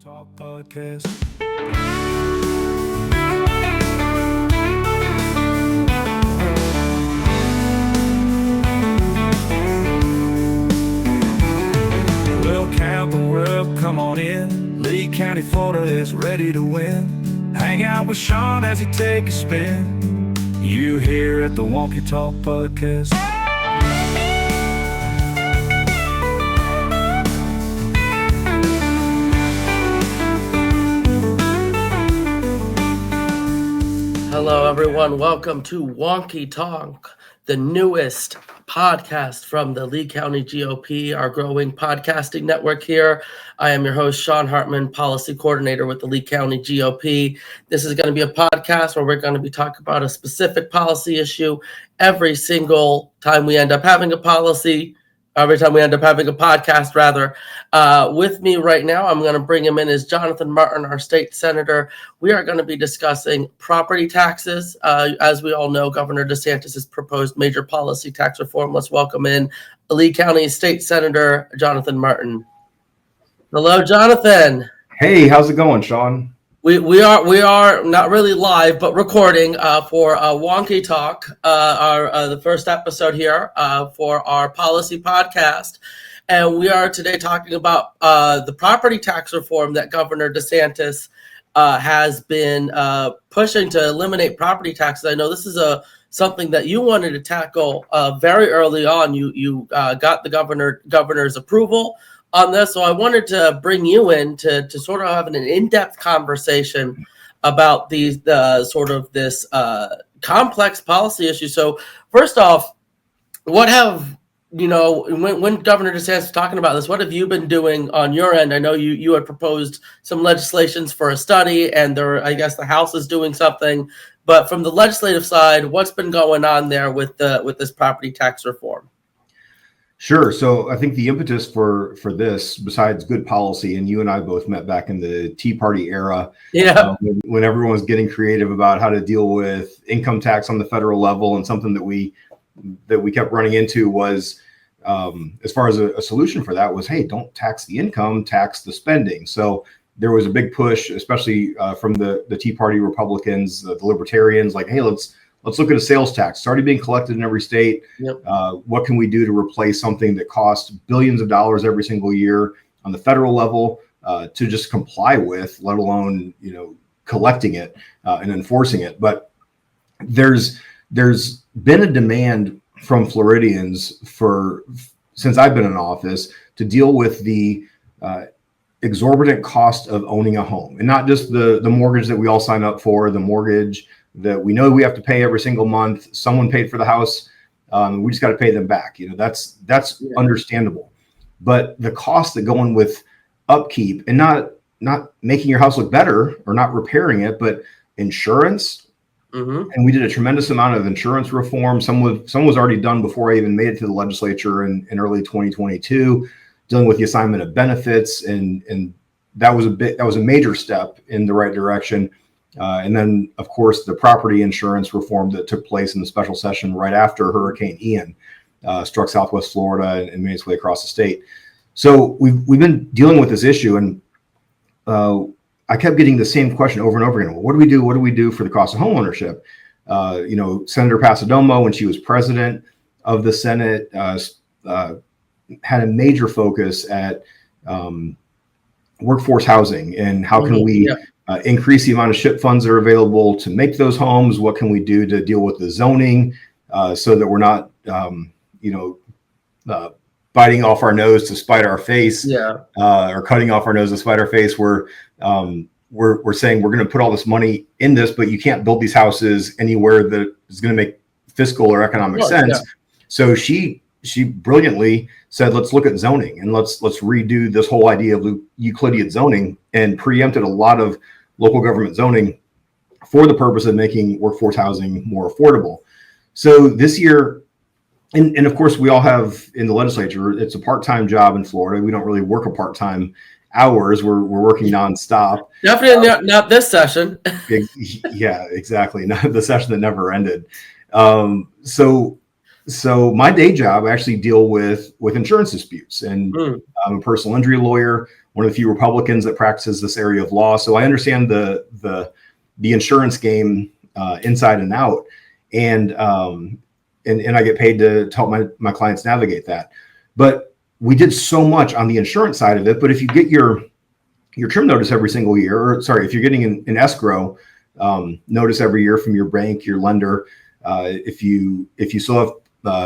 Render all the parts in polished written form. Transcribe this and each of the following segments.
Talk podcast. Well, camp and rub, come on in. Lee County, Florida is ready to win. Hang out with Sean as he take a spin. You here at the Wonky Talk podcast. Hello, everyone. Welcome to Wonky Talk, the newest podcast from the Lee County GOP, our growing podcasting network here. I am your host, Sean Hartman, Policy Coordinator with the Lee County GOP. This is going to be a podcast where we're going to be talking about a specific policy issue every single time we end up having a policy. Every time we end up having a podcast, rather. With me right now, I'm going to bring him in, is Jonathan Martin, our state senator. We are going to be discussing property taxes. As we all know, Governor DeSantis has proposed major policy tax reform. Let's welcome in Lee County State Senator Jonathan Martin. Hello, Jonathan. Hey, how's it going, Sean? We are not really live, but recording for Wonky Talk, the first episode here for our policy podcast, and we are today talking about the property tax reform that Governor DeSantis has been pushing to eliminate property taxes. I know this is something that you wanted to tackle very early on. You got the governor's approval on this, so I wanted to bring you in to sort of have an in-depth conversation about this complex policy issue. So first off, what have, when Governor DeSantis was talking about this, what have you been doing on your end? I know you had proposed some legislations for a study, and I guess the House is doing something, but from the legislative side, what's been going on there with this property tax reform? Sure. So I think the impetus for this, besides good policy, and you and I both met back in the Tea Party era, when everyone was getting creative about how to deal with income tax on the federal level, and something that we kept running into was, as far as a solution for that was, hey, don't tax the income, tax the spending. So there was a big push, especially from the Tea Party Republicans, the Libertarians, like, hey, let's look at a sales tax. It's already being collected in every state. Yep. What can we do to replace something that costs billions of dollars every single year on the federal level to just comply with, let alone, collecting it and enforcing it. But there's been a demand from Floridians since I've been in office to deal with the exorbitant cost of owning a home, and not just the mortgage that we all sign up for, the mortgage that we know we have to pay every single month. Someone paid for the house. We just got to pay them back. That's understandable. But the costs that go in with upkeep, and not making your house look better or not repairing it, but insurance. Mm-hmm. And we did a tremendous amount of insurance reform. Some was already done before I even made it to the legislature in early 2022, dealing with the assignment of benefits. And that was a major step in the right direction. And then, of course, the property insurance reform that took place in the special session right after Hurricane Ian struck Southwest Florida and made its way across the state. So we've been dealing with this issue, and I kept getting the same question over and over again. Well, what do we do? What do we do for the cost of homeownership? Senator Pasadomo, when she was president of the Senate, had a major focus at workforce housing and how can we increase the amount of SHIP funds that are available to make those homes. What can we do to deal with the zoning so that we're not, biting off our nose to spite our face, or cutting off our nose to spite our face? We're saying we're going to put all this money in this, but you can't build these houses anywhere that is going to make fiscal or economic sense. Yeah. So she brilliantly said, let's look at zoning, and let's redo this whole idea of Euclidean zoning, and preempted a lot of local government zoning for the purpose of making workforce housing more affordable. So this year, and of course we all have in the legislature, it's a part-time job in Florida. We don't really work a part-time hours. We're working nonstop. Definitely not this session. Yeah, exactly. Not the session that never ended. So my day job, I actually deal with insurance disputes, and I'm a personal injury lawyer. one of the few Republicans that practices this area of law. So I understand the insurance game inside and out, and I get paid to help my clients navigate that. But we did so much on the insurance side of it. But if you get your trim notice every single year, or sorry, if you're getting an escrow notice every year from your bank, your lender, if you still have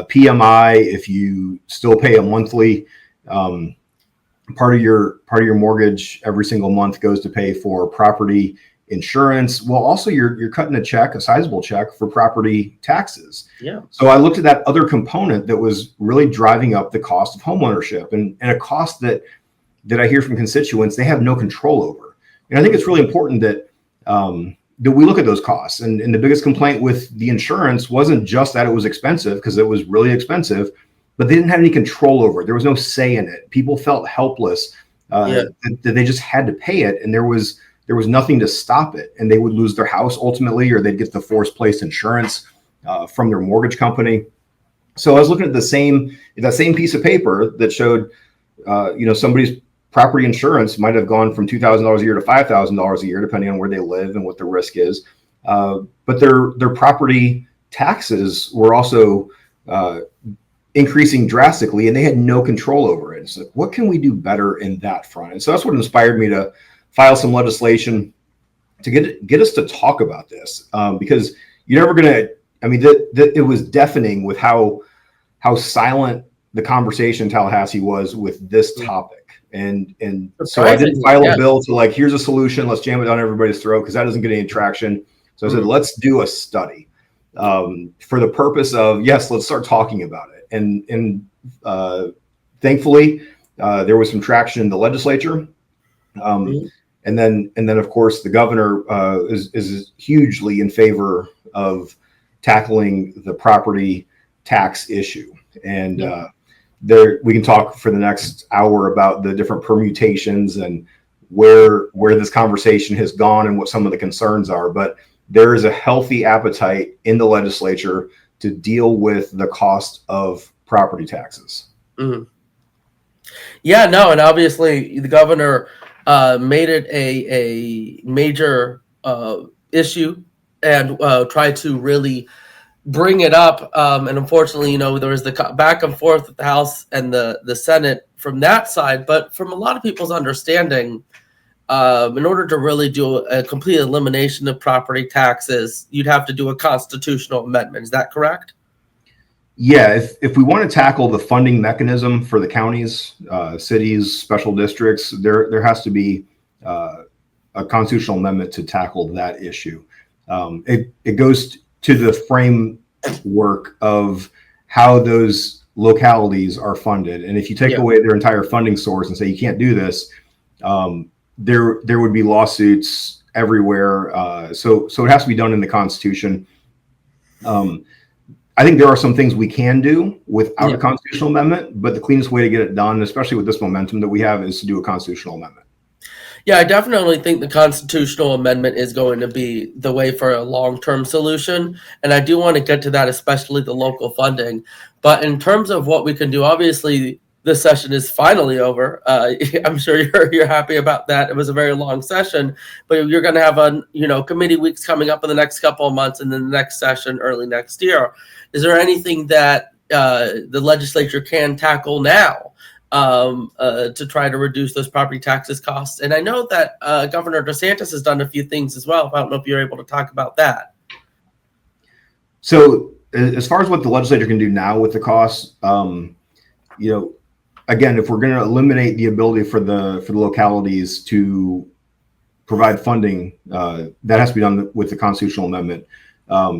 PMI, if you still pay a monthly, part of your mortgage every single month goes to pay for property insurance. Well, also you're cutting a sizable check for property taxes. Yeah. So I looked at that other component that was really driving up the cost of homeownership, and a cost that I hear from constituents they have no control over. And I think it's really important that we look at those costs. And the biggest complaint with the insurance wasn't just that it was expensive, because it was really expensive, but they didn't have any control over it. There was no say in it. People felt helpless that they just had to pay it, and there was nothing to stop it. And they would lose their house ultimately, or they'd get the forced place insurance from their mortgage company. So I was looking at that same piece of paper that showed, somebody's property insurance might have gone from $2,000 a year to $5,000 a year, depending on where they live and what the risk is. But their property taxes were also increasing drastically, and they had no control over it. So what can we do better in that front? And so that's what inspired me to file some legislation to get us to talk about this, because you're never going to. I mean, it was deafening with how silent the conversation in Tallahassee was with this topic. And so I didn't file a bill to like, here's a solution, let's jam it down everybody's throat, because that doesn't get any traction. So I said, let's do a study for the purpose of, yes, let's start talking about it. And thankfully, there was some traction in the legislature. And then of course, the governor is hugely in favor of tackling the property tax issue. And there we can talk for the next hour about the different permutations and where this conversation has gone and what some of the concerns are. But there is a healthy appetite in the legislature to deal with the cost of property taxes. Mm-hmm. Yeah, no, and obviously the governor made it a major issue and tried to really bring it up. And unfortunately, there was the back and forth with the House and the Senate from that side. But from a lot of people's understanding, in order to really do a complete elimination of property taxes, you'd have to do a constitutional amendment. Is that correct? Yeah, if we want to tackle the funding mechanism for the counties, cities, special districts, there has to be a constitutional amendment to tackle that issue. It goes to the framework of how those localities are funded. And if you take away their entire funding source and say you can't do this, there would be lawsuits everywhere. So it has to be done in the Constitution. I think there are some things we can do without a constitutional amendment, but the cleanest way to get it done, especially with this momentum that we have, is to do a constitutional amendment. Yeah, I definitely think the constitutional amendment is going to be the way for a long-term solution. And I do want to get to that, especially the local funding. But in terms of what we can do, obviously, this session is finally over. I'm sure you're happy about that. It was a very long session, but you're going to have committee weeks coming up in the next couple of months, and then the next session early next year. Is there anything that the legislature can tackle now to try to reduce those property taxes costs? And I know that Governor DeSantis has done a few things as well. I don't know if you're able to talk about that. So as far as what the legislature can do now with the costs, again, if we're going to eliminate the ability for the localities to provide funding, that has to be done with the constitutional amendment.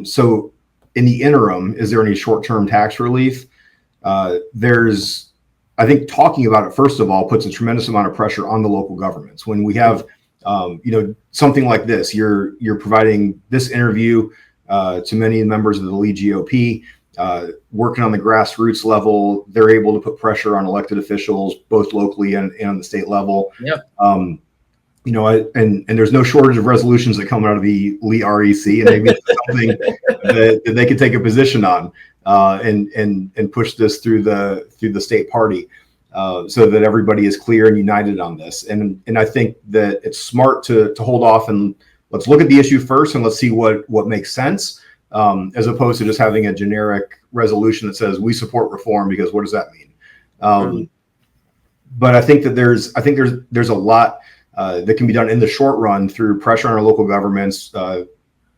So in the interim, is there any short-term tax relief? I think talking about it, first of all, puts a tremendous amount of pressure on the local governments. When we have, something like this, you're providing this interview to many members of the lead GOP, working on the grassroots level. They're able to put pressure on elected officials, both locally and on the state level. Yeah. And there's no shortage of resolutions that come out of the Lee REC, and maybe something that they could take a position on and push this through the state party. so that everybody is clear and united on this. And I think that it's smart to hold off and let's look at the issue first and let's see what makes sense, as opposed to just having a generic resolution that says we support reform, because what does that mean? But I think that there's a lot that can be done in the short run through pressure on our local governments,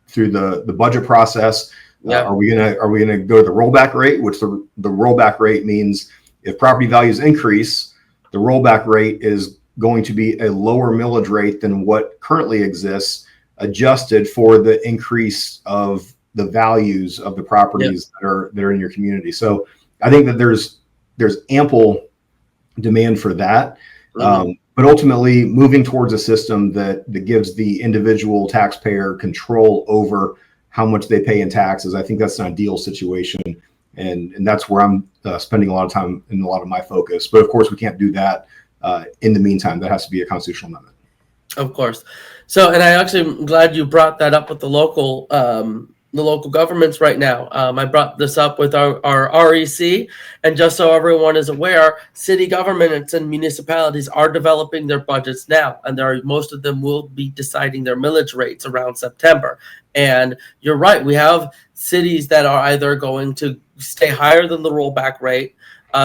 through the budget process. Are we gonna go to the rollback rate, which the rollback rate means if property values increase, the rollback rate is going to be a lower millage rate than what currently exists, adjusted for the increase of the values of the properties that are in your community. So I think that there's ample demand for that. But ultimately moving towards a system that gives the individual taxpayer control over how much they pay in taxes, I think that's an ideal situation. And that's where I'm spending a lot of time and a lot of my focus. But of course, we can't do that in the meantime. That has to be a constitutional amendment. Of course. So, and I actually am glad you brought that up with the local governments right now. I brought this up with our REC, and just so everyone is aware, city governments and municipalities are developing their budgets now, and most of them will be deciding their millage rates around September. And you're right, we have cities that are either going to stay higher than the rollback rate.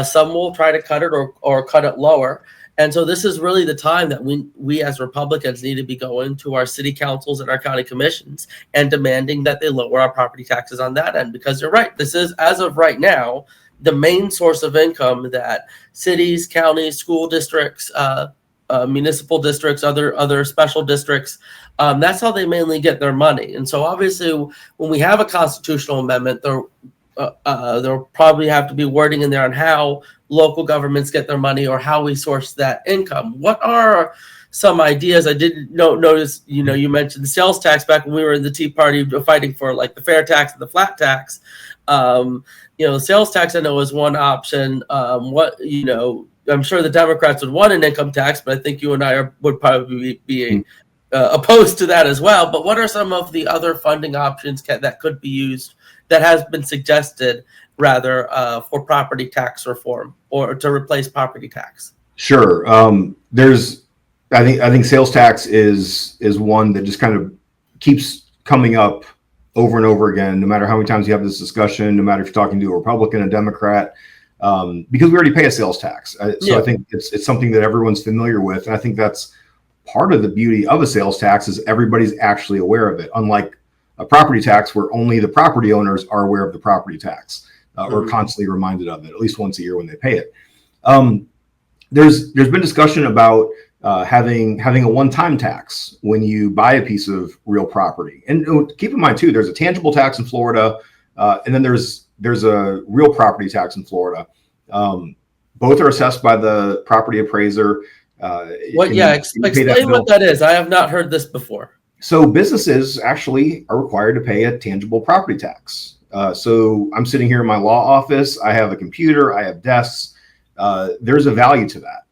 Some will try to cut it or cut it lower. And so this is really the time that we as Republicans need to be going to our city councils and our county commissions and demanding that they lower our property taxes on that end. Because you're right, this is, as of right now, the main source of income that cities, counties, school districts, municipal districts, other special districts, that's how they mainly get their money. And so obviously when we have a constitutional amendment, there'll probably have to be wording in there on how local governments get their money or how we source that income. What are some ideas? I didn't notice, you mentioned the sales tax back when we were in the Tea Party fighting for like the fair tax and the flat tax. The sales tax I know is one option. I'm sure the Democrats would want an income tax, but I think you and I would probably be opposed to that as well. But what are some of the other funding options that could be used that has been suggested rather for property tax reform or to replace property tax? Sure. I think sales tax is one that just kind of keeps coming up over and over again, no matter how many times you have this discussion, no matter if you're talking to a Republican, a Democrat, because we already pay a sales tax. I think it's something that everyone's familiar with. And I think that's part of the beauty of a sales tax is everybody's actually aware of it. Unlike a property tax where only the property owners are aware of the property tax or constantly reminded of it, at least once a year when they pay it. There's been discussion about having a one-time tax when you buy a piece of real property. And keep in mind too, there's a tangible tax in Florida, and then there's a real property tax in Florida. Both are assessed by the property appraiser. Explain what that is. I have not heard this before. So businesses actually are required to pay a tangible property tax. So I'm sitting here in my law office. I have a computer. I have desks. There's a value to that.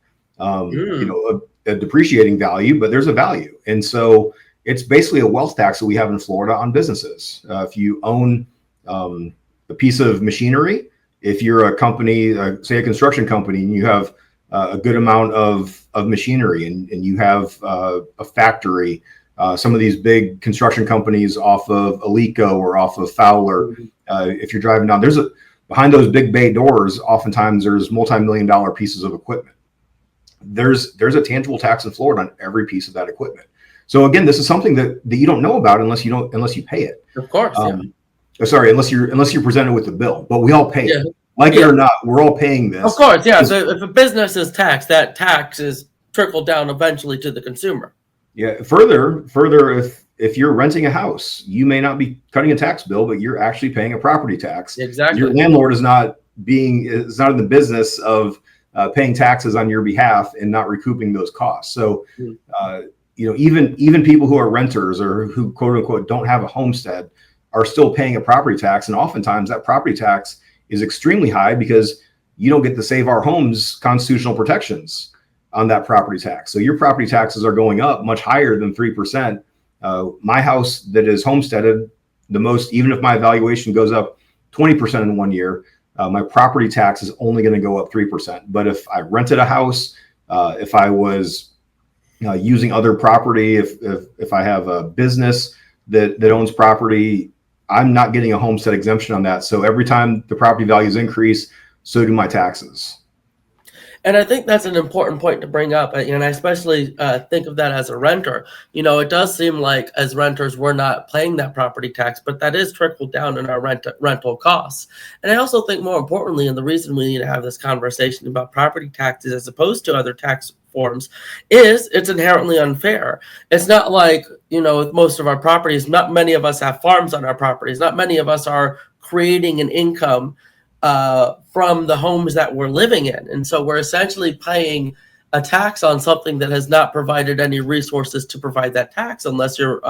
A depreciating value, but there's a value. And so it's basically a wealth tax that we have in Florida on businesses. If you own a piece of machinery, if you're a company, say a construction company, and you have a good amount of machinery and you have a factory, some of these big construction companies off of Alico or off of Fowler, if you're driving down, behind those big bay doors, oftentimes there's multi-million-dollar pieces of equipment. There's a tangible tax in Florida on every piece of that equipment. So again, this is something that you don't know about unless you pay it. Of course. Unless you're presented with the bill, but we all pay it. Like it or not, we're all paying this. Of course, yeah. So if a business is taxed, that tax is trickled down eventually to the consumer. Yeah. Further, if you're renting a house, you may not be cutting a tax bill, but you're actually paying a property tax. Exactly. Your landlord is not in the business of paying taxes on your behalf and not recouping those costs. So, even people who are renters or who quote unquote don't have a homestead are still paying a property tax. And oftentimes that property tax is extremely high because you don't get to Save Our Homes constitutional protections on that property tax. So your property taxes are going up much higher than 3%. My house that is homesteaded, the most, even if my valuation goes up 20% in 1 year, my property tax is only going to go up 3%. But if I rented a house, if I was using other property, if I have a business that owns property, I'm not getting a homestead exemption on that. So every time the property values increase, so do my taxes. And I think that's an important point to bring up. And I especially think of that as a renter. It does seem like as renters, we're not paying that property tax, but that is trickled down in our rental costs. And I also think more importantly, and the reason we need to have this conversation about property taxes as opposed to other tax forms is it's inherently unfair. It's not like, with most of our properties, not many of us have farms on our properties. Not many of us are creating an income from the homes that we're living in. And so we're essentially paying a tax on something that has not provided any resources to provide that tax unless you're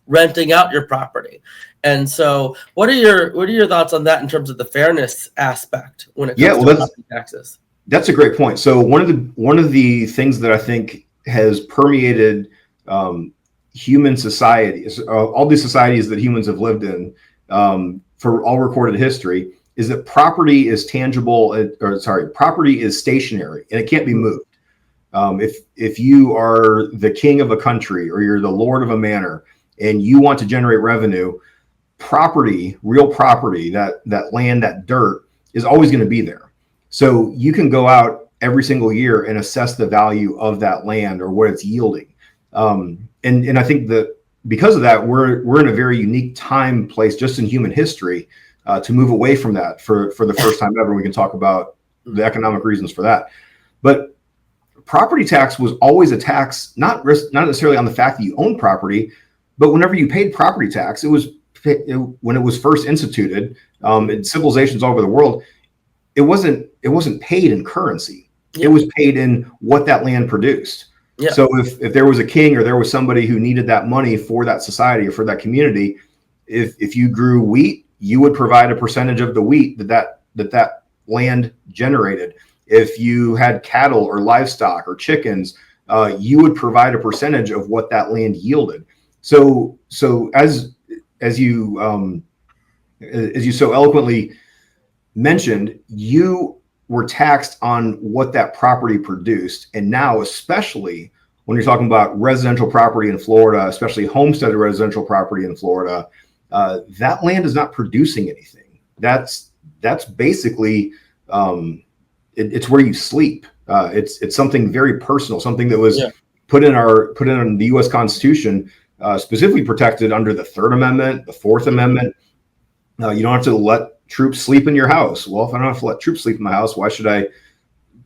renting out your property. And so what are your thoughts on that in terms of the fairness aspect when it comes to property taxes? That's a great point. So one of the things that I think has permeated human societies, all these societies that humans have lived in for all recorded history, is that property is tangible, property is stationary and it can't be moved. If you are the king of a country or you're the lord of a manor and you want to generate revenue, property, real property, that land, that dirt is always going to be there. So you can go out every single year and assess the value of that land or what it's yielding. And I think that because of that, we're in a very unique place just in human history to move away from that for the first time ever. We can talk about the economic reasons for that. But property tax was always a tax, not necessarily on the fact that you own property, but whenever you paid property tax, when it was first instituted in civilizations all over the world, it wasn't paid in currency. Yeah. It was paid in what that land produced. Yeah. So if there was a king or there was somebody who needed that money for that society or for that community, if you grew wheat, you would provide a percentage of the wheat that land generated. If you had cattle or livestock or chickens, you would provide a percentage of what that land yielded. So as you so eloquently mentioned, you were taxed on what that property produced. And now, especially when you're talking about residential property in Florida, especially homesteaded residential property in Florida, that land is not producing anything. That's basically it's where you sleep. It's something very personal, something that was put in the U.S. Constitution, specifically protected under the Third Amendment, the Fourth Amendment. You don't have to let troops sleep in your house. Well, if I don't have to let troops sleep in my house, why should I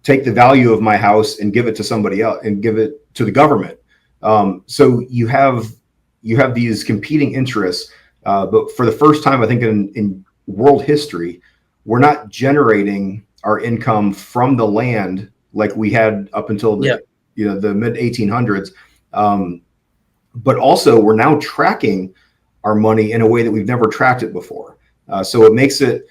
take the value of my house and give it to somebody else and give it to the government? So you have these competing interests. But for the first time, I think in world history, we're not generating our income from the land like we had up until the mid 1800s. But also we're now tracking our money in a way that we've never tracked it before. So it makes it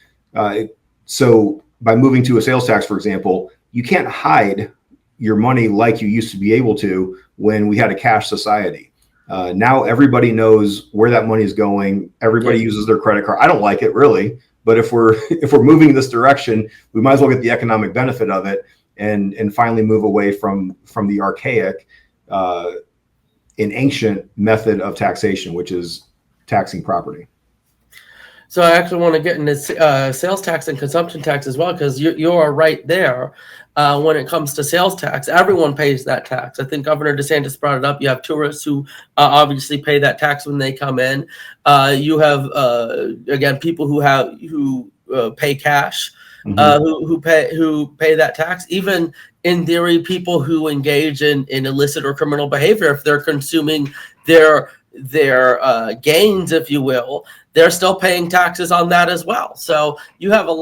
so by moving to a sales tax, for example, you can't hide your money like you used to be able to when we had a cash society. Now everybody knows where that money is going. Everybody uses their credit card. I don't like it really, but if we're moving in this direction, we might as well get the economic benefit of it and finally move away from the archaic and ancient method of taxation, which is taxing property. So I actually want to get into sales tax and consumption tax as well, because you are right there. When it comes to sales tax, everyone pays that tax. I think Governor DeSantis brought it up. You have tourists who obviously pay that tax when they come in. You have again people who pay cash, who pay that tax. Even in theory, people who engage in illicit or criminal behavior, if they're consuming their gains, if you will, they're still paying taxes on that as well. So you have a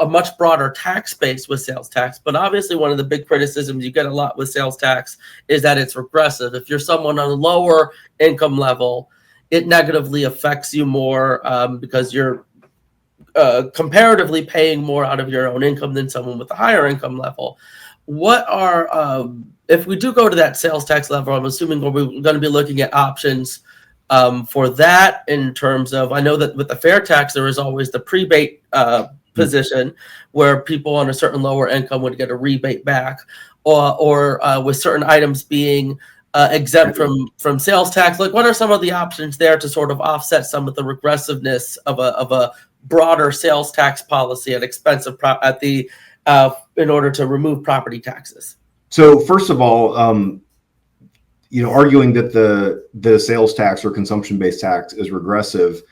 much broader tax base with sales tax. But obviously, one of the big criticisms you get a lot with sales tax is that it's regressive. If you're someone on a lower income level, it negatively affects you more because you're comparatively paying more out of your own income than someone with a higher income level. What are if we do go to that sales tax level, I'm assuming we're going to be looking at options for that, in terms of, I know that with the fair tax, there is always the prebate position where people on a certain lower income would get a rebate back, or with certain items being exempt from sales tax. Like, what are some of the options there to sort of offset some of the regressiveness of a broader sales tax policy at expense of in order to remove property taxes? So first of all, arguing that the sales tax or consumption-based tax is regressive,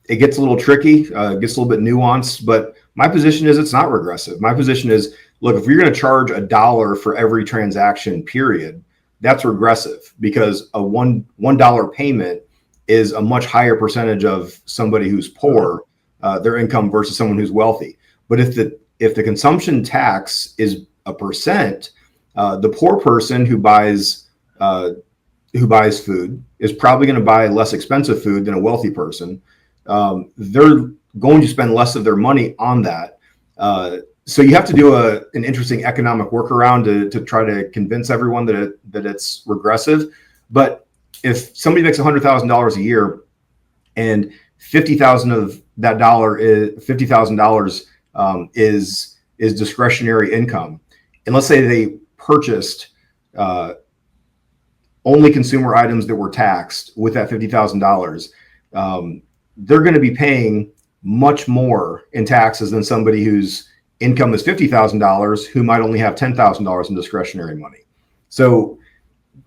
it gets a little tricky, gets a little bit nuanced, but my position is it's not regressive. My position is, look, if you're going to charge $1 for every transaction, period, that's regressive, because a $1 payment is a much higher percentage of somebody who's poor, their income, versus someone who's wealthy. But if the consumption tax is a percent, the poor person who buys food is probably going to buy less expensive food than a wealthy person. They're going to spend less of their money on that. So you have to do an interesting economic workaround to try to convince everyone that it's regressive. But if somebody makes $100,000 a year and $50,000 of that dollar is $50,000 is discretionary income, and let's say they purchased only consumer items that were taxed with that $50,000, they're going to be paying much more in taxes than somebody whose income is $50,000, who might only have $10,000 in discretionary money. So,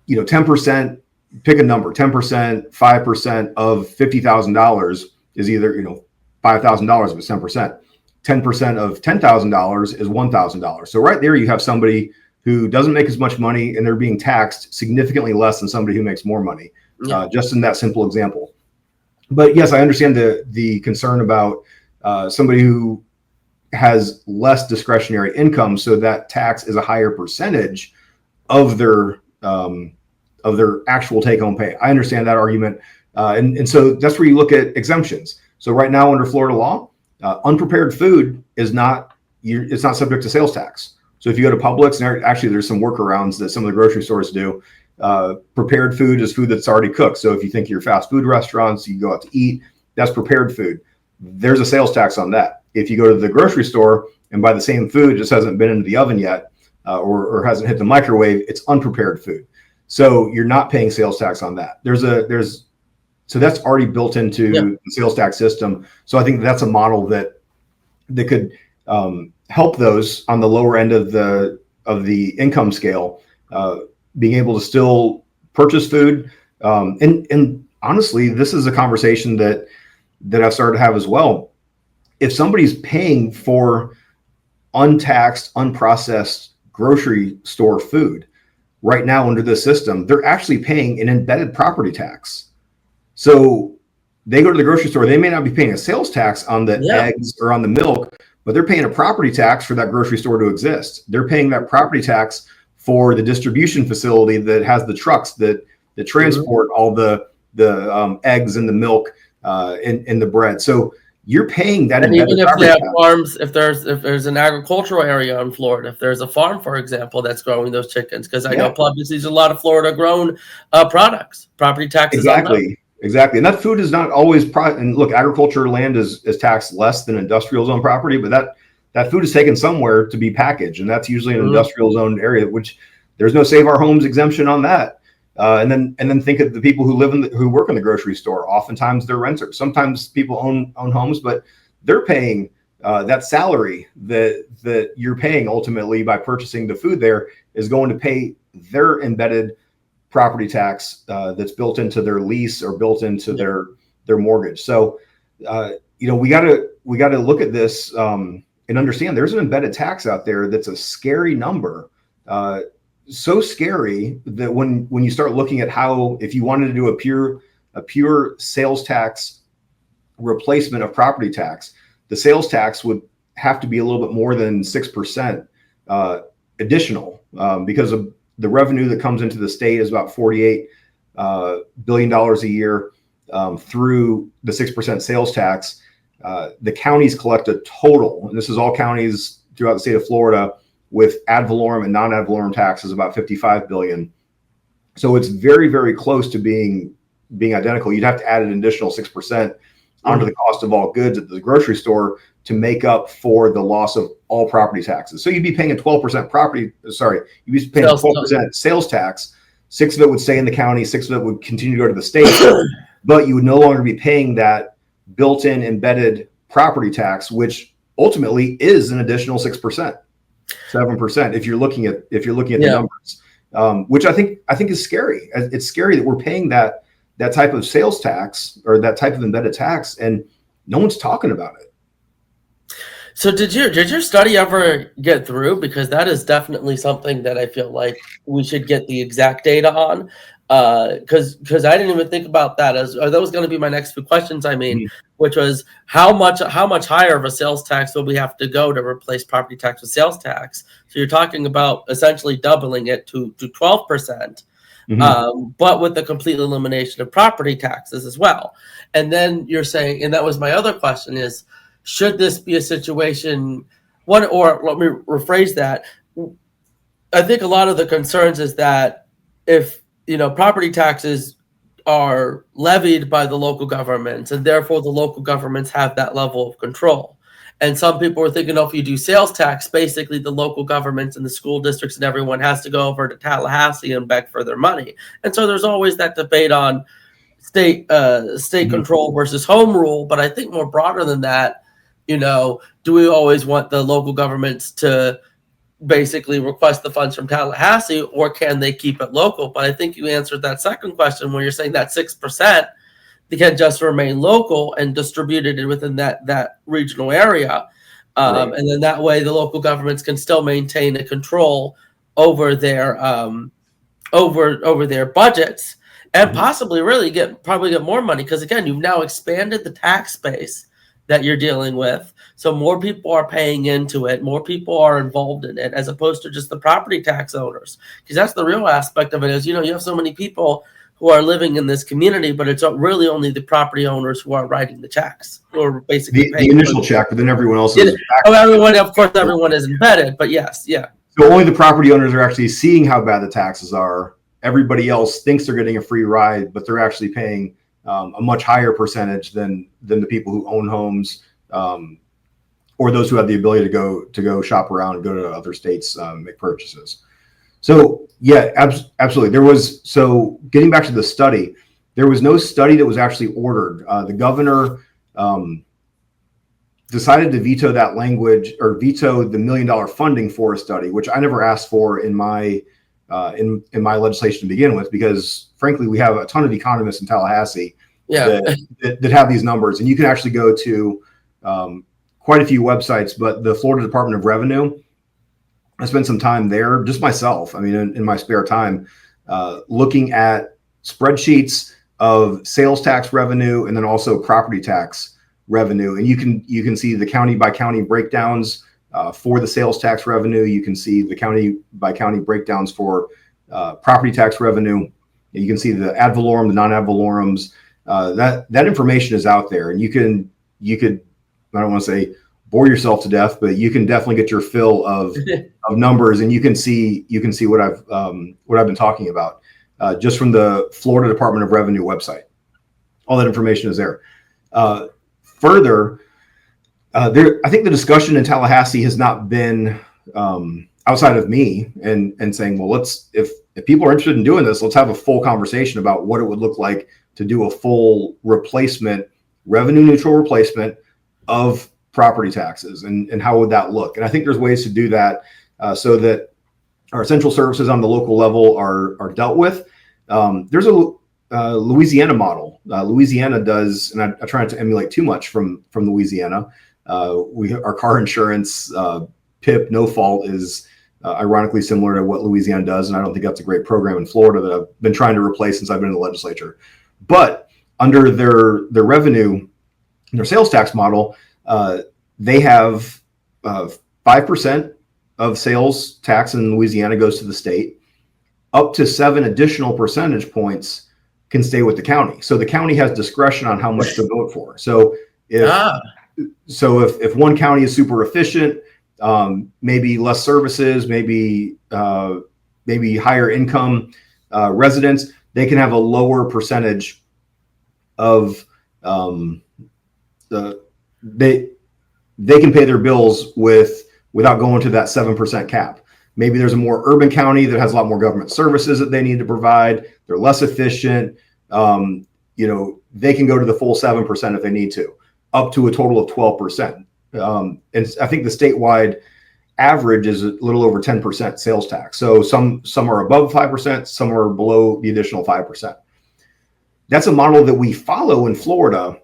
10%, pick a number, 10%, 5% of $50,000 is either, $5,000 if it's 10%. 10% of $10,000 is $1,000. So right there, you have somebody who doesn't make as much money, and they're being taxed significantly less than somebody who makes more money, just in that simple example. But yes, I understand the concern about somebody who has less discretionary income, so that tax is a higher percentage of their actual take-home pay. I understand that argument, and so that's where you look at exemptions. So right now, under Florida law, unprepared food it's not subject to sales tax. So if you go to Publix, and actually there's some workarounds that some of the grocery stores do. Prepared food is food that's already cooked. So if you think your fast food restaurants, you go out to eat, that's prepared food. There's a sales tax on that. If you go to the grocery store and buy the same food, it just hasn't been into the oven yet, or hasn't hit the microwave, it's unprepared food. So you're not paying sales tax on that. So that's already built into the sales tax system. So I think that's a model that could help those on the lower end of the income scale, being able to still purchase food. And honestly, this is a conversation that I've started to have as well. If somebody's paying for untaxed, unprocessed grocery store food right now under this system, they're actually paying an embedded property tax. So they go to the grocery store, they may not be paying a sales tax on the eggs or on the milk, but they're paying a property tax for that grocery store to exist. They're paying that property tax for the distribution facility that has the trucks that transport all the eggs and the milk and the bread. So you're paying that. And even if they have farms, if there's an agricultural area in Florida, if there's a farm, for example, that's growing those chickens, because I know Publix sees a lot of Florida grown products, property taxes. Exactly. And that food is not always, and look, agriculture land is taxed less than industrial zone property, but that food is taken somewhere to be packaged. And that's usually an industrial zone area, which there's no Save Our Homes exemption on that. And then think of the people who work in the grocery store. Oftentimes they're renters. Sometimes people own homes, but they're paying that salary that you're paying ultimately by purchasing the food there is going to pay their embedded property tax that's built into their lease or built into their mortgage. So we got to look at this and understand there's an embedded tax out there that's a scary number. So scary that when you start looking at how, if you wanted to do a pure sales tax replacement of property tax, the sales tax would have to be a little bit more than 6% additional, because of the revenue that comes into the state is about $48 billion a year through the 6% sales tax. The counties collect a total, and this is all counties throughout the state of Florida, with ad valorem and non-ad valorem taxes, about $55 billion. So it's very, very close to being identical. You'd have to add an additional 6% onto the cost of all goods at the grocery store to make up for the loss of all property taxes. So you'd be paying a 12% you'd be paying 12% sales tax. 6 of it would stay in the county, 6 of it would continue to go to the state, but you would no longer be paying that built-in embedded property tax, which ultimately is an additional 6%, 7% if you're looking at the numbers, which I think is scary. It's scary that we're paying that type of sales tax or that type of embedded tax, and no one's talking about it. So did your study ever get through? Because that is definitely something that I feel like we should get the exact data on. Because I didn't even think about that that was going to be my next few questions. Which was how much higher of a sales tax will we have to go to replace property tax with sales tax? So you're talking about essentially doubling it to 12%. But with the complete elimination of property taxes as well. And then you're saying, and that was my other question is, should this be a situation, or let me rephrase that. I think a lot of the concerns is that if, property taxes are levied by the local governments and therefore the local governments have that level of control. And some people are thinking, if you do sales tax, basically the local governments and the school districts and everyone has to go over to Tallahassee and beg for their money. And so there's always that debate on state control versus home rule. But I think more broader than that, do we always want the local governments to basically request the funds from Tallahassee, or can they keep it local? But I think you answered that second question when you're saying that 6%. They can just remain local and distributed within that regional area. Right. And then that way the local governments can still maintain a control over their over their budgets and possibly really get more money. Because again, you've now expanded the tax base that you're dealing with. So more people are paying into it. More people are involved in it as opposed to just the property tax owners. Because that's the real aspect of it is, you have so many people who are living in this community, but it's really only the property owners who are writing the checks, or basically the initial check, but then everyone else is. Everyone is embedded, but yes, yeah. So only the property owners are actually seeing how bad the taxes are. Everybody else thinks they're getting a free ride, but they're actually paying a much higher percentage than the people who own homes, or those who have the ability to go shop around and go to other states, make purchases. So yeah, absolutely. So getting back to the study, there was no study that was actually ordered. The governor decided to veto that language, or veto the $1 million funding for a study, which I never asked for in my legislation to begin with, because frankly, we have a ton of economists in Tallahassee that have these numbers, and you can actually go to quite a few websites. But the Florida Department of Revenue, I spent some time there, just myself. In my spare time, looking at spreadsheets of sales tax revenue and then also property tax revenue, and you can see the county by county breakdowns for the sales tax revenue. You can see the county by county breakdowns for property tax revenue. You can see the ad valorem, the non ad valorums. That information is out there, and you could I don't want to say bore yourself to death, but you can definitely get your fill of numbers, and you can see what I've been talking about just from the Florida Department of Revenue website. All that information is there. Further, I think the discussion in Tallahassee has not been outside of me and saying, well, if people are interested in doing this, let's have a full conversation about what it would look like to do a full replacement, revenue neutral replacement of property taxes, and how would that look? And I think there's ways to do that so that our essential services on the local level are dealt with. There's a Louisiana model. Louisiana does, and I try not to emulate too much from Louisiana. Our car insurance, PIP, no fault, is ironically similar to what Louisiana does, and I don't think that's a great program in Florida that I've been trying to replace since I've been in the legislature. But under their revenue, their sales tax model, they have 5% of sales tax in Louisiana goes to the state. Up to 7 additional percentage points can stay with the county. So the county has discretion on how much to vote for. So if one county is super efficient, maybe less services, maybe higher income, residents, they can have a lower percentage of they can pay their bills without going to that 7% cap. Maybe there's a more urban county that has a lot more government services that they need to provide. They're less efficient. They can go to the full 7% if they need to, up to a total of 12%. And I think the statewide average is a little over 10% sales tax. So some are above 5%, some are below the additional 5%. That's a model that we follow in Florida.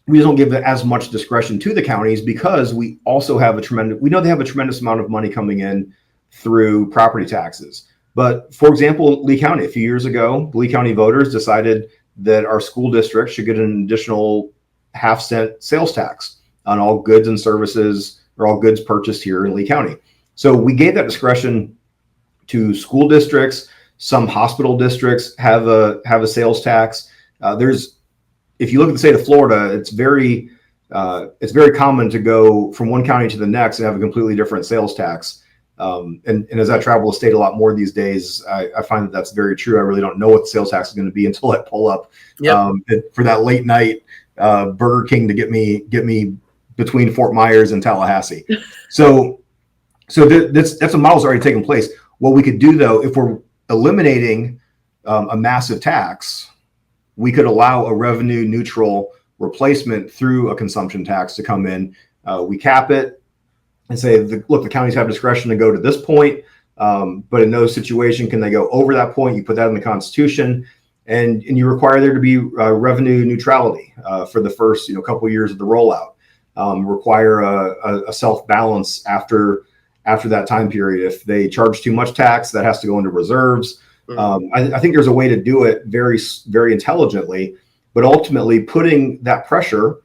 We don't give as much discretion to the counties because we also have we know they have a tremendous amount of money coming in through property taxes. But for example, Lee County, a few years ago, Lee County voters decided that our school district should get an additional half-cent sales tax on all goods and services or all goods purchased here in Lee County. So we gave that discretion to school districts. Some hospital districts have a sales tax. If you look at the state of Florida, it's very common to go from one county to the next and have a completely different sales tax. And as I travel the state a lot more these days, I find that that's very true. I really don't know what the sales tax is going to be until I pull up for that late night Burger King to get me between Fort Myers and Tallahassee. So that's a model's already taken place. What we could do though, if we're eliminating a massive tax, we could allow a revenue neutral replacement through a consumption tax to come in. We cap it and say, look, the counties have discretion to go to this point, but in no situation can they go over that point. You put that in the Constitution, and you require there to be revenue neutrality for the first couple of years of the rollout. Require a self-balance after that time period. If they charge too much tax, that has to go into reserves. I think there's a way to do it very, very intelligently, but ultimately putting that pressure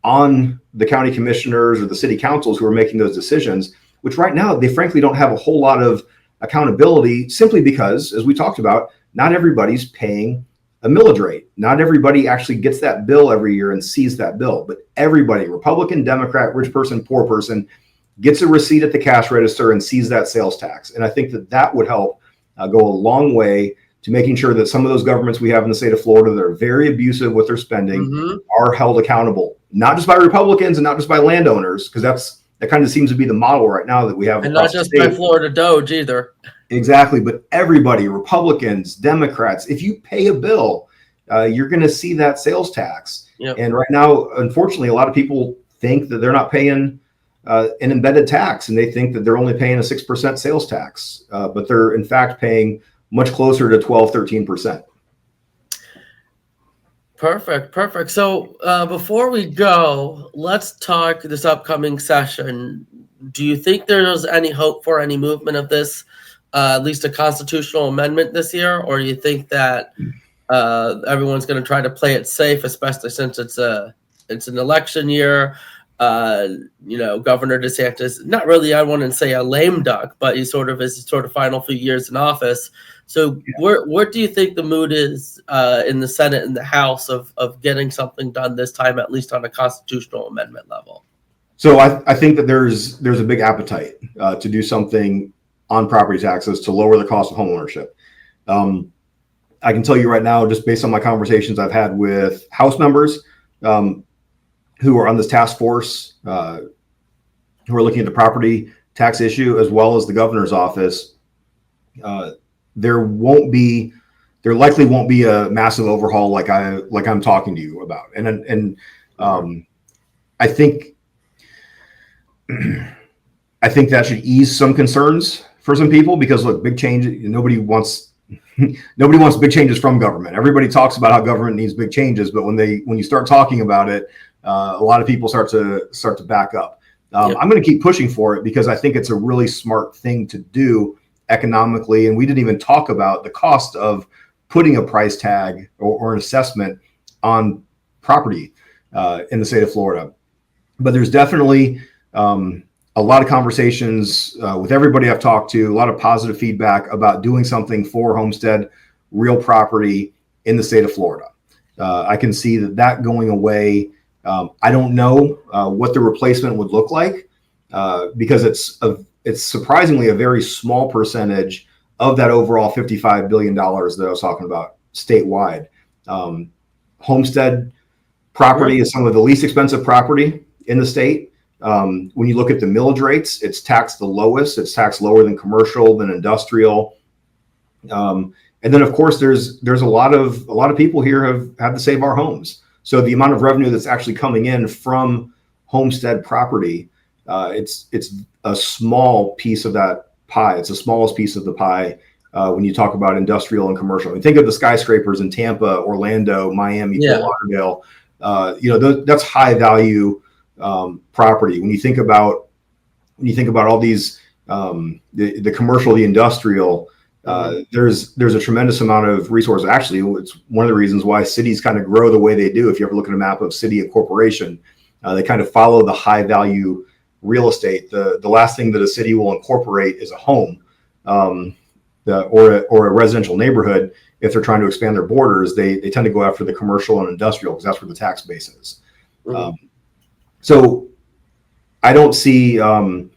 on the county commissioners or the city councils who are making those decisions, which right now they frankly don't have a whole lot of accountability, simply because, as we talked about, not everybody's paying a millage rate. Not everybody actually gets that bill every year and sees that bill, but everybody, Republican, Democrat, rich person, poor person, gets a receipt at the cash register and sees that sales tax. And I think that would help go a long way to making sure that some of those governments we have in the state of Florida that are very abusive with their spending are held accountable, not just by Republicans and not just by landowners, because that kind of seems to be the model right now that we have. And not just by Florida Doge either. Exactly, but everybody, Republicans, Democrats, if you pay a bill, you're going to see that sales tax. Yep. And right now, unfortunately, a lot of people think that they're not paying an embedded tax, and they think that they're only paying a 6% sales tax, but they're in fact paying much closer to 12, 13%. Perfect. So before we go, let's talk this upcoming session. Do you think there's any hope for any movement of this, at least a constitutional amendment this year? Or do you think that everyone's going to try to play it safe, especially since it's an election year? Governor DeSantis, not really, I wouldn't say a lame duck, but he sort of is final few years in office. So where do you think the mood is in the Senate and the House of getting something done this time, at least on a constitutional amendment level? So I think that there's a big appetite to do something on property taxes to lower the cost of homeownership. I can tell you right now, just based on my conversations I've had with House members who are on this task force, who are looking at the property tax issue, as well as the governor's office, there likely won't be a massive overhaul like I'm talking to you about. And I think that should ease some concerns for some people, because look, big change, nobody wants big changes from government. Everybody talks about how government needs big changes, but when you start talking about it, a lot of people start to back up. I'm going to keep pushing for it because I think it's a really smart thing to do economically. And we didn't even talk about the cost of putting a price tag or an assessment on property in the state of Florida. But there's definitely a lot of conversations with everybody I've talked to, a lot of positive feedback about doing something for homestead real property in the state of Florida. I can see that going away. I don't know what the replacement would look like because it's surprisingly a very small percentage of that overall $55 billion that I was talking about statewide. Homestead property is some of the least expensive property in the state. When you look at the millage rates, it's taxed the lowest. It's taxed lower than commercial, than industrial. And then, of course, there's a lot of people here have had to save our homes. So the amount of revenue that's actually coming in from homestead property, it's a small piece of that pie. It's the smallest piece of the pie when you talk about industrial and commercial. I mean, think of the skyscrapers in Tampa, Orlando, Miami, Fort Lauderdale. That's high value property. When you think about all these the commercial, the industrial, there's a tremendous amount of resources. Actually, it's one of the reasons why cities kind of grow the way they do. If you ever look at a map of city and corporation, they kind of follow the high value real estate. The last thing that a city will incorporate is a home or a residential neighborhood. If they're trying to expand their borders, they tend to go after the commercial and industrial because that's where the tax base is. So I don't see any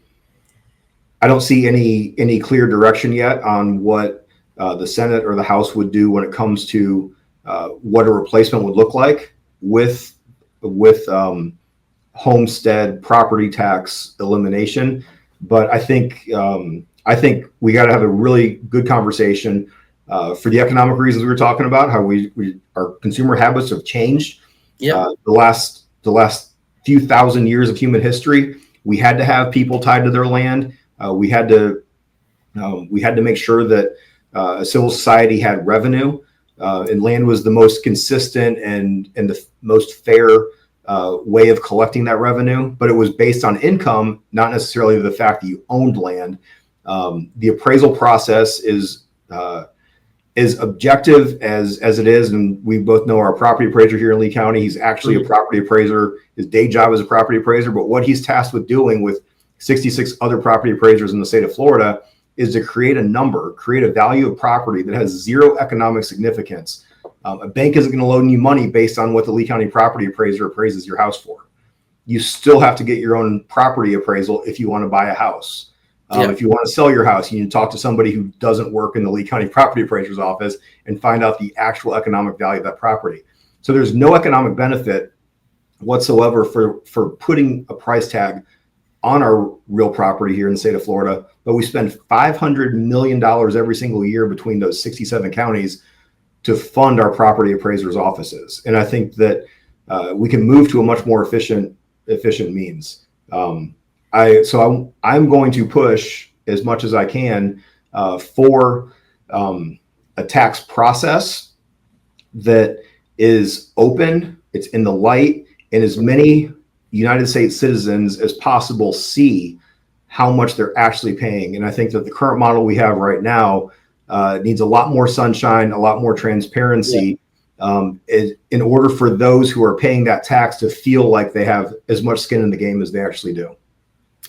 clear direction yet on what the Senate or the House would do when it comes to what a replacement would look like with homestead property tax elimination. But I think we got to have a really good conversation for the economic reasons we were talking about, how our consumer habits have changed. The last few thousand years of human history, we had to have people tied to their land. We had to make sure that a civil society had revenue, and land was the most consistent and the most fair way of collecting that revenue. But it was based on income, not necessarily the fact that you owned land. The appraisal process is objective as it is, and we both know our property appraiser here in Lee County. He's actually a property appraiser. His day job is a property appraiser, but what he's tasked with doing with 66 other property appraisers in the state of Florida is to create a value of property that has zero economic significance. A bank isn't going to loan you money based on what the Lee County property appraiser appraises your house for. You still have to get your own property appraisal if you want to buy a house. If you want to sell your house, you need to talk to somebody who doesn't work in the Lee County property appraiser's office and find out the actual economic value of that property. So there's no economic benefit whatsoever for putting a price tag on our real property here in the state of Florida, but we spend $500 million every single year between those 67 counties to fund our property appraisers' offices. And I think that we can move to a much more efficient means. I'm going to push as much as I can for a tax process that is open, it's in the light, and as many United States citizens as possible see how much they're actually paying. And I think that the current model we have right now needs a lot more sunshine, a lot more transparency, in order for those who are paying that tax to feel like they have as much skin in the game as they actually do.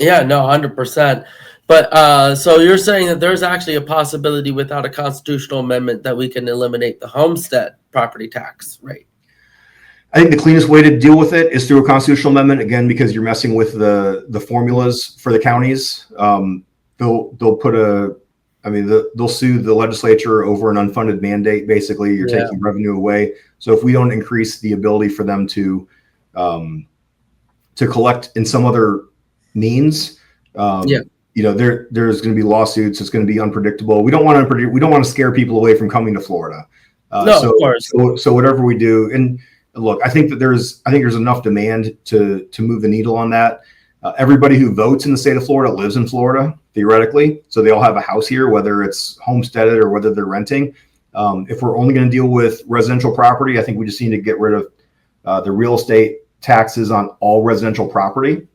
Yeah, no, 100%. But so you're saying that there's actually a possibility without a constitutional amendment that we can eliminate the homestead property tax rate? I think the cleanest way to deal with it is through a constitutional amendment, again, because you're messing with the formulas for the counties. They'll sue the legislature over an unfunded mandate. Basically, you're taking revenue away. So if we don't increase the ability for them to collect in some other means, there's going to be lawsuits. It's going to be unpredictable. We don't want to scare people away from coming to Florida. Of course. So whatever we do, and look, I think there's enough demand to move the needle on that. Everybody who votes in the state of Florida lives in Florida, theoretically. So they all have a house here, whether it's homesteaded or whether they're renting. If we're only going to deal with residential property, I think we just need to get rid of the real estate taxes on all residential property.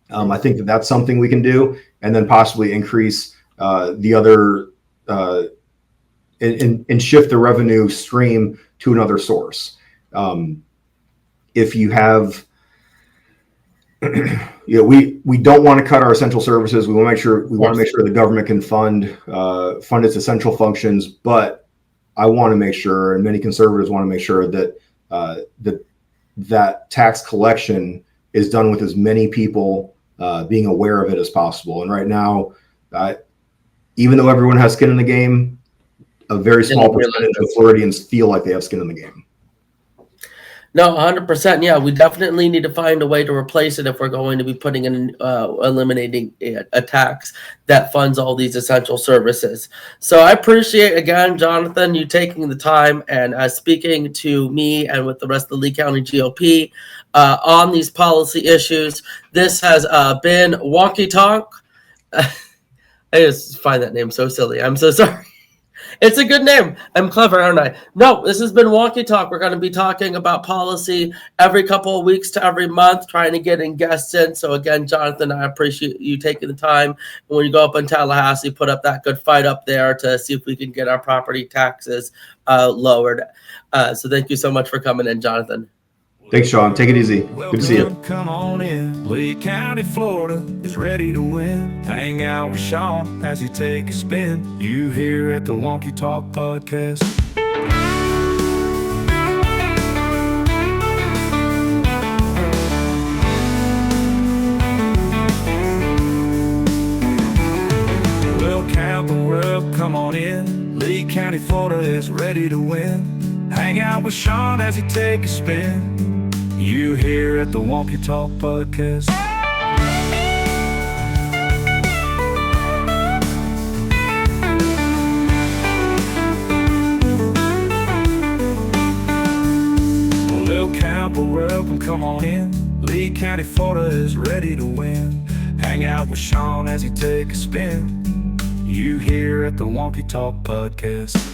I think that that's something we can do, and then possibly increase the other and shift the revenue stream to another source. If you have, we don't want to cut our essential services. We want to make sure the government can fund its essential functions. But I want to make sure, and many conservatives want to make sure that that tax collection is done with as many people being aware of it as possible. And right now, even though everyone has skin in the game, a very small percentage of Floridians feel like they have skin in the game. No, 100%. Yeah, we definitely need to find a way to replace it if we're going to be putting in eliminating a tax that funds all these essential services. So I appreciate, again, Jonathan, you taking the time and speaking to me and with the rest of the Lee County GOP on these policy issues. This has been Wonky Talk. I just find that name so silly. I'm so sorry. It's a good name. I'm clever, aren't I? No, this has been Wonky Talk. We're going to be talking about policy every couple of weeks to every month, trying to get in guests in. So again, Jonathan, I appreciate you taking the time. And when you go up in Tallahassee, put up that good fight up there to see if we can get our property taxes lowered. So thank you so much for coming in, Jonathan. Thanks, Sean. Take it easy. Good to see you. Come on in. Lee County, Florida is ready to win. Hang out with Sean as you take a spin. You here at the Wonky Talk podcast. Well, count the world, come on in. Lee County, Florida is ready to win. Hang out with Sean as you take a spin. You here at the Wonky Talk podcast. Well, Campbell, welcome, come on in. Lee County, Florida is ready to win. Hang out with Sean as you take a spin. You here at the Wonky Talk podcast.